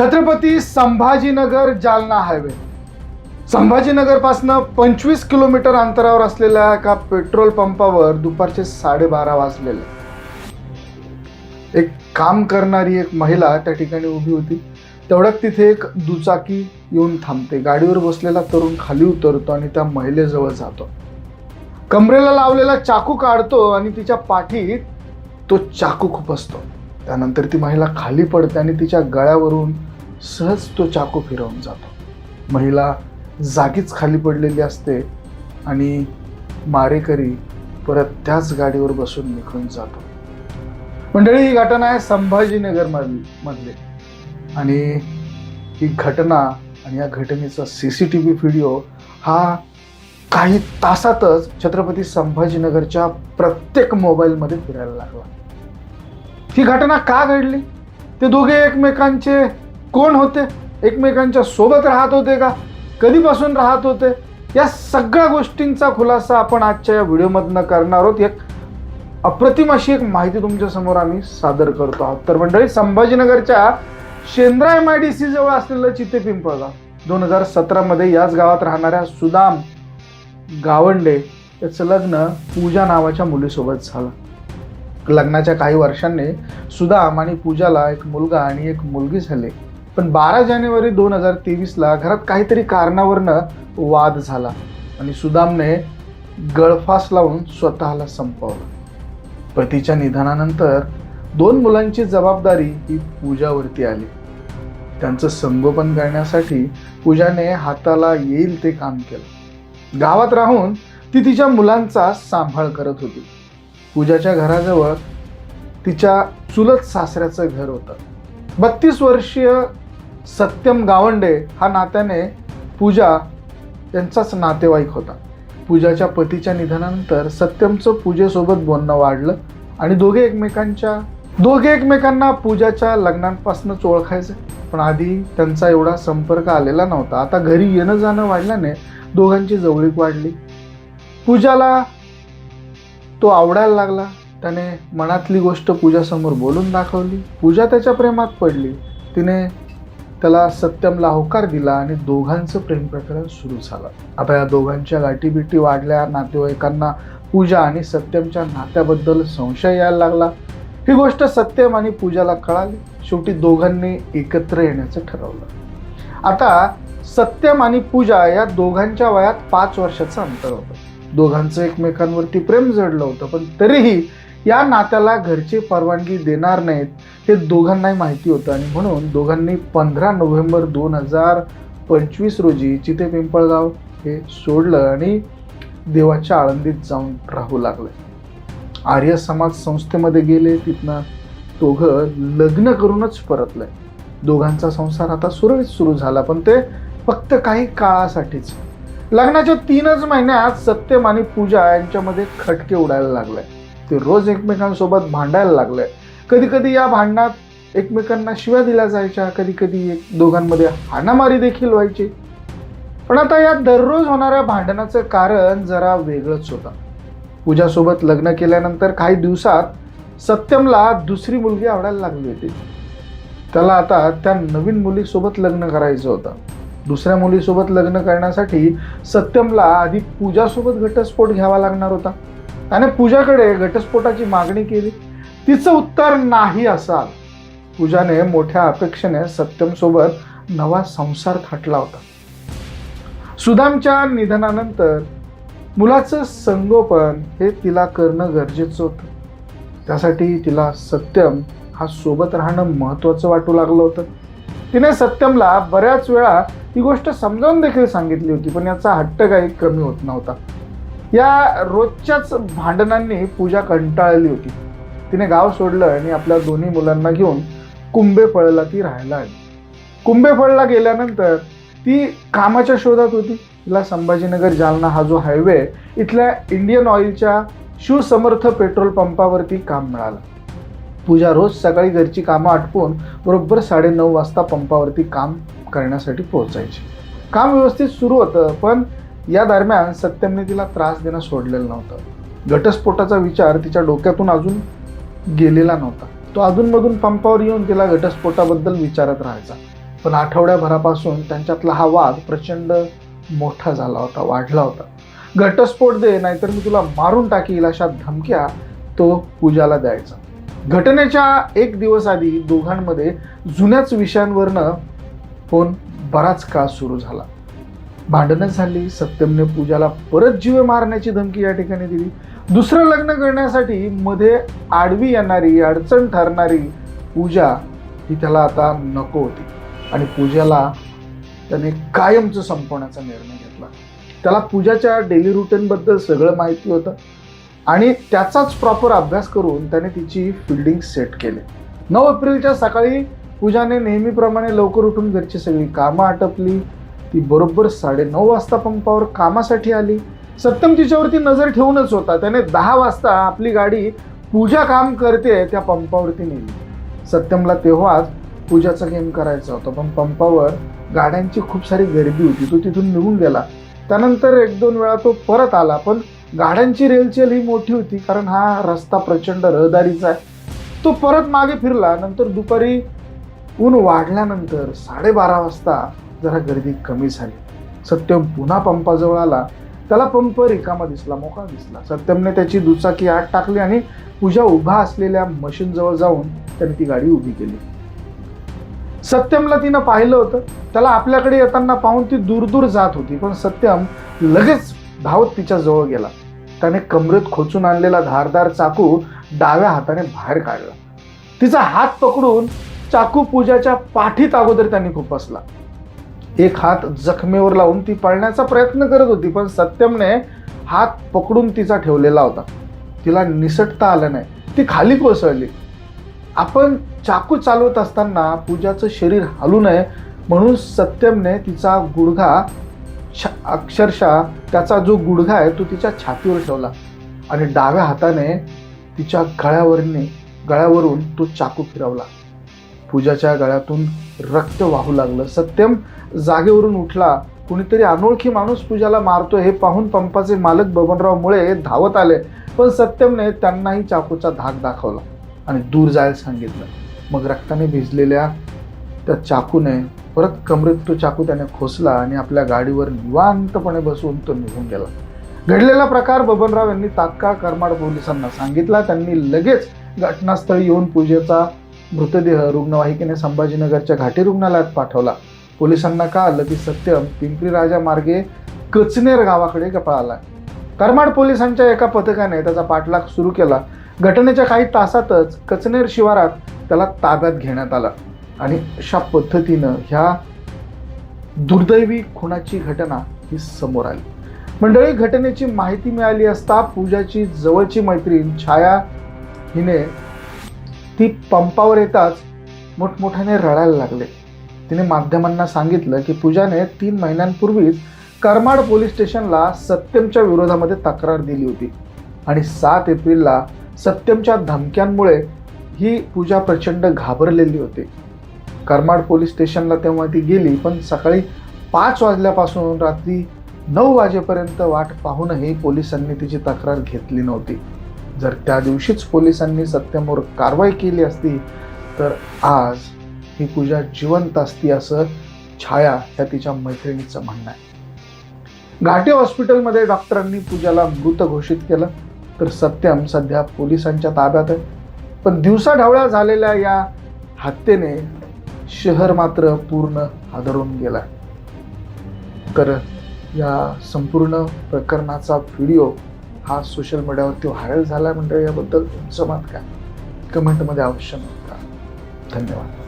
Chhatrapati Sambhajinagar Jalna highway Sambhajinagar पासून 25 kilometre अंतरावर असलेल्या एका पेट्रोल पंपावर दुपारचे 12:30 वाजलेले. एक काम करणारी एक महिला त्या ठिकाणी उभी होती. तेवढ्यात तिथे एक दुचाकी येऊन थांबते. गाडीवर बसलेला तरुण खाली उतरतो आणि त्या महिलेजवळ जातो. कमरेला लावलेला चाकू काढतो आणि तिच्या पाठीत तो चाकू खुपसतो. त्यानंतर ती महिला खाली पडते आणि तिच्या गळ्यावरून सहज तो चाकू फिरवून जातो. महिला जागीच खाली पडलेली असते आणि मारेकरी परत त्याच गाडीवर बसून निघून जातो. मंडळी, ही घटना आहे संभाजीनगर मधली आणि ही घटना आणि या घटनेचा CCTV व्हिडिओ हा काही तासातच छत्रपती संभाजीनगरच्या प्रत्येक मोबाईलमध्ये फिरायला लागला. ही घटना का घडली? ते दोघे एकमेकांचे कोण होते? एकमेकांच्या सोबत राहत होते का? कधीपासून राहत होते? या सगळ्या गोष्टींचा खुलासा आपण आजच्या या व्हिडिओमधनं करणार आहोत. एक अप्रतिम अशी एक माहिती तुमच्या समोर आम्ही सादर करतो आहोत. तर मंडळी, संभाजीनगरच्या शेंद्रा MIDC जवळ असलेलं चितेपिंपळगाव 2017 मध्ये याच गावात राहणाऱ्या सुदाम गावंडे याचं लग्न पूजा नावाच्या मुलीसोबत झालं. लग्नाच्या काही वर्षांनी सुदाम आणि पूजाला एक मुलगा आणि एक मुलगी झाले. पण 12 जानेवारी 2023ला घरात काहीतरी कारणावरनं वाद झाला आणि सुदामने गळफास लावून स्वतःला संपवलं. पतीच्या निधनानंतर 2 मुलांची जबाबदारी ही पूजावरती आली. त्यांचं संगोपन करण्यासाठी पूजाने हाताला येईल ते काम केलं. गावात राहून ती तिच्या मुलांचा सांभाळ करत होती. पूजाच्या घराजवळ तिच्या चुलत सासऱ्याचं घर होतं. 32 वर्षीय सत्यम गावंडे हा नात्याने पूजा यांचाच नातेवाईक होता. पूजाच्या पतीच्या निधनानंतर सत्यमचं पूजेसोबत बोलणं वाढलं आणि दोघे एकमेकांना पूजाच्या लग्नांपासूनच ओळखायचे. पण आधी त्यांचा एवढा संपर्क आलेला नव्हता. आता घरी येणं जाणं वाढल्याने दोघांची जवळीक वाढली. पूजाला तो आवडायला लागला. त्याने मनातली गोष्ट पूजासमोर बोलून दाखवली. पूजा त्याच्या प्रेमात पडली. तिने त्याला सत्यमला होकार दिला आणि दोघांचं प्रेम प्रकरण सुरू झालं. आता या दोघांच्या गाठीबिटी वाढल्या. नातेवाईकांना पूजा आणि सत्यमच्या नात्याबद्दल संशय यायला लागला. ही गोष्ट सत्यम आणि पूजाला कळाली. शेवटी दोघांनी एकत्र येण्याचं ठरवलं. आता सत्यम आणि पूजा या दोघांच्या वयात 5 वर्षाचं अंतर होतं. दोघांचं एकमेकांवरती प्रेम जडलं होतं. पण तरीही या नात्याला घरची परवानगी देणार नाहीत हे दोघांनाही माहिती होतं आणि म्हणून दोघांनी 15 नोव्हेंबर 2025 रोजी चितेपिंपळगाव हे सोडलं आणि देवाच्या आळंदीत जाऊन राहू लागले. आर्य समाज संस्थेमध्ये गेले. तिथनं दोघं लग्न करूनच परतले. दोघांचा संसार आता सुरळीत सुरू झाला, पण ते फक्त काही काळासाठीच. लग्नाच्या 3च महिन्यात सत्यम आणि पूजा यांच्यामध्ये खटके उडायला लागले. ते रोज एकमेकांसोबत भांडायला लागले. कधी कधी या भांडणात एकमेकांना शिव्या दिल्या जायच्या. कधी कधी दोघांमध्ये हाणामारी देखील व्हायची. पण आता या दररोज होणाऱ्या भांडणाचं कारण जरा वेगळंच होतं. पूजासोबत लग्न केल्यानंतर काही दिवसात सत्यमला दुसरी मुलगी आवडायला लागली होती. त्याला आता त्या नवीन मुलीसोबत लग्न करायचं होतं. दुसऱ्या मुलीसोबत लग्न करण्यासाठी सत्यमला आधी पूजासोबत घटस्फोट घ्यावा लागणार होता. त्याने पूजाकडे घटस्फोटाची मागणी केली. तिचं उत्तर नाही असं आलं. पूजाने मोठ्या अपेक्षेने सत्यमसोबत नवा संसार थाटला होता. सुदामच्या निधनानंतर मुलाचं संगोपन हे तिला करणं गरजेचं होतं. त्यासाठी तिला सत्यम हा सोबत राहणं महत्त्वाचं वाटू लागलं होतं. तिने सत्यमला बऱ्याच वेळा ही गोष्ट समजावून देखील सांगितली होती, पण याचा हट्ट काही कमी होत नव्हता. या रोजच्याच भांडणांनी पूजा कंटाळली होती. तिने गाव सोडलं आणि आपल्या दोन्ही मुलांना घेऊन कुंभेफळला ती राहायला आली. कुंभेफळला गेल्यानंतर ती कामाच्या शोधात होती. तिला संभाजीनगर जालना हा जो हायवे इथल्या इंडियन ऑइलच्या शिवसमर्थ पेट्रोल पंपावरती काम मिळालं. पूजा रोज सकाळी घरची कामं आटपून बरोबर 9:30 वाजता पंपावरती काम करण्यासाठी पोहोचायची. काम व्यवस्थित सुरू होतं, पण या दरम्यान सत्यमने तिला त्रास देणं सोडलेलं नव्हतं. घटस्फोटाचा विचार तिच्या डोक्यातून अजून गेलेला नव्हता. तो अधूनमधून पंपावर येऊन तिला घटस्फोटाबद्दल विचारत राहायचा. पण आठवड्याभरापासून त्यांच्यातला हा वाद प्रचंड मोठा झाला होता, वाढला होता. घटस्फोट दे नाहीतर मी तुला मारून टाकील अशा धमक्या तो पूजाला द्यायचा. घटनेच्या एक दिवस आधी दोघांमध्ये जुन्याच विषयांवरनं फोन बराच काळ सुरू झाला. भांडणं झाली. सत्यमने पूजाला परत जीवे मारण्याची धमकी या ठिकाणी दिली. दुसरं लग्न करण्यासाठी मध्ये आडवी येणारी, अडचण ठरणारी पूजा ही त्याला आता नको होती आणि पूजाला त्याने कायमचं संपवण्याचा निर्णय घेतला. त्याला पूजाच्या डेली रुटीनबद्दल सगळं माहिती होतं आणि त्याचाच प्रॉपर अभ्यास करून त्याने तिची फिल्डिंग सेट केली. 9 एप्रिलच्या सकाळी पूजाने नेहमीप्रमाणे लवकर उठून घरची सगळी कामं आटपली. ती बरोबर 9:30 वाजता पंपावर कामासाठी आली. सत्यम तिच्यावरती नजर ठेवूनच होता. त्याने 10 वाजता आपली गाडी पूजा काम करते त्या पंपावरती नेली. सत्यमला तेव्हाच पूजाचा गेम करायचा होता, पण पंपावर गाड्यांची खूप सारी गर्दी होती. तो तिथून निघून गेला. त्यानंतर 1-2 वेळा तो परत आला, पण गाड्यांची रेलचेल ही मोठी होती कारण हा रस्ता प्रचंड रहदारीचा आहे. तो परत मागे फिरला. नंतर दुपारी ऊन वाढल्यानंतर 12:30 वाजता जरा गर्दी कमी झाली. सत्यम पुन्हा पंपाजवळ आला. त्याला पंप रिकामा दिसला, मोकळा दिसला. सत्यमने त्याची दुचाकी आत टाकली आणि पूजा उभा असलेल्या मशीनजवळ जाऊन त्याने ती गाडी उभी केली. सत्यमला तिनं पाहिलं होतं. त्याला आपल्याकडे येताना पाहून ती दूर दूर जात होती, पण सत्यम लगेच धावत तिच्या जवळ गेला. त्याने कमरेत खोचून आणलेला धारदार चाकू डाव्या हाताने बाहेर काढला. तिचा हात पकडून चाकू पूजाच्या पाठीत अगोदर त्यांनी खुपसला. एक हात जखमेवर लावून ती पळण्याचा प्रयत्न करत होती, पण सत्यमने हात पकडून तिचा ठेवलेला होता. तिला निसटता आलं नाही. ती खाली कोसळली. आपण चाकू चालवत असताना पूजाचं शरीर हलू नये म्हणून सत्यमने तिचा गुडघा, अक्षरशः त्याचा जो गुडघा आहे तो तिच्या छातीवर ठेवला आणि डाव्या हाताने तिच्या गळ्यावरून तो चाकू फिरवला. पूजाच्या गळ्यातून रक्त वाहू लागलं. सत्यम जागेवरून उठला. कुणीतरी अनोळखी माणूस पूजाला मारतोय हे पाहून पंपाचे मालक बबनराव मुळे धावत आले, पण सत्यमने त्यांनाही चाकूचा धाक दाखवला आणि दूर जायला सांगितलं. मग रक्ताने भिजलेल्या त्या चाकूने परत कमरेत तो चाकू त्याने खोसला आणि आपल्या गाडीवर निवांतपणे बसून तो निघून गेला. घडलेला प्रकार बबनराव यांनी तात्काळ करमाड पोलिसांना सांगितला. त्यांनी लगेच घटनास्थळी येऊन पूजेचा मृतदेह रुग्णवाहिकेने संभाजीनगरच्या घाटी रुग्णालयात पाठवला. पोलिसांना कळालं की सत्यम पिंपरी राजा मार्गे कचनेर गावाकडे पळाला. करमाड पोलिसांच्या एका पथकाने त्याचा पाठलाग सुरू केला. घटनेच्या काही तासातच कचनेर शिवारात त्याला ताब्यात घेण्यात आलं आणि अशा पद्धतीनं ह्या दुर्दैवी खुनाची घटना ही समोर आली. मंडळी, घटनेची माहिती मिळाली असता पूजाची जवळची मैत्रीण छाया हिने ती पंपावर येताच मोठमोठ्याने रडायला लागले. तिने माध्यमांना सांगितलं की पूजाने 3 महिन्यांपूर्वीच करमाड पोलीस स्टेशनला सत्यमच्या विरोधामध्ये तक्रार दिली होती आणि 7 एप्रिलला सत्यमच्या धमक्यांमुळे ही पूजा प्रचंड घाबरलेली होती. करमाड पोलीस स्टेशनला तेव्हा ती गेली, पण सकाळी 5 वाजल्यापासून रात्री 9 वाजेपर्यंत वाट पाहूनही पोलिसांनी तिची तक्रार घेतली नव्हती. जर त्या दिवशीच पोलिसांनी सत्यमवर कारवाई केली असती तर आज ही पूजा जिवंत असती, असं छाया या तिच्या मैत्रिणीचं म्हणणं आहे. घाटी हॉस्पिटलमध्ये डॉक्टरांनी पूजाला मृत घोषित केलं, तर सत्यम सध्या पोलिसांच्या ताब्यात आहे. पण दिवसाढवळ्या झालेल्या या हत्येने शहर मात्र पूर्ण हादरून गेला. तर या संपूर्ण प्रकरणाचा व्हिडिओ हा सोशल मीडियावरती व्हायरल झाला. म्हणजे याबद्दल तुमचं मत काय? कमेंटमध्ये अवश्य नोंदवा. धन्यवाद.